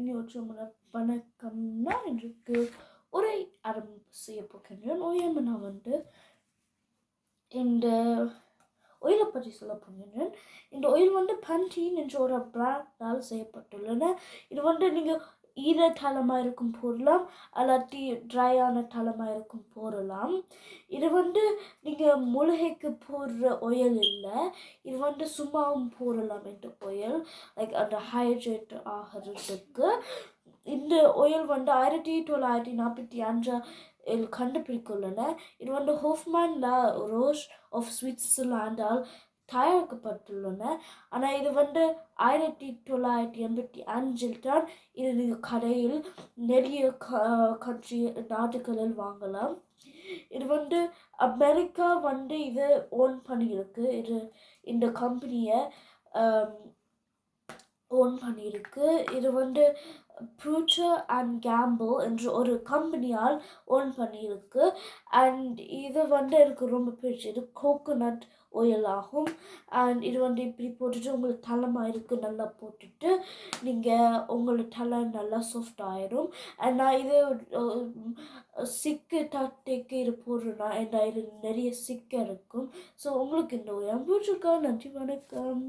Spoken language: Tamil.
யோசிச்சோம்னா வணக்கம்னா இன்றைக்கு உரை செய்ய போகின்றேன். நான் இந்த ஆயிலை பற்றி சொல்ல போகின்றேன். இந்த ஆயில் பண்டீன் என்ற ஒரு பிராண்டால் செய்யப்பட்டுள்ளன. இது நீங்கள் ஈர தளமாக இருக்கும் போடலாம், அல்லாட்டி ட்ரையான தளமாக இருக்கும் போடலாம். இது நீங்கள் மூலிகைக்கு போடுற ஆயில் இல்லை, இது சும்மாவும் போடலாம். இந்த ஆயில் லைக் அந்த ஹைட்ரேட் ஆகிறதுக்கு. இந்த ஆயில் 1945 கண்டுபிடித்துள்ளன. இது ஹோஃப்மன் லா ரோஷ் ஆஃப் சுவிட்சர்லாண்டால் தயாரிக்கப்பட்டுள்ளன. ஆனால் இது 1985 தான் இது நீங்கள் கடையில் நிறைய நாடுகளில் வாங்கலாம். இது அமெரிக்கா இது ஓன் பண்ணியிருக்கு. இந்த கம்பெனியை ஓன் பண்ணியிருக்கு. இது ப்ரூச்சர் அண்ட் கேம்பிள் என்ற ஒரு கம்பெனியால் ஓன் பண்ணியிருக்கு. அண்ட் இது எனக்கு ரொம்ப பிடிச்சது. கோகோனட் ஆயில் ஆகும். அண்ட் இது இப்படி போட்டுட்டு உங்களுக்கு தலைமாக இருக்குது நல்லா போட்டுட்டு நீங்கள் உங்களோட தலை நல்லா சாஃப்ட் ஆயிடும். அண்ட் நான் இது சிக்கு தட்டைக்கு இது போடுறேன்னா இது நிறைய சிக்கு இருக்கும். ஸோ உங்களுக்கு இந்த ஆயில் பிடிச்சிருக்கா? நன்றி, வணக்கம்.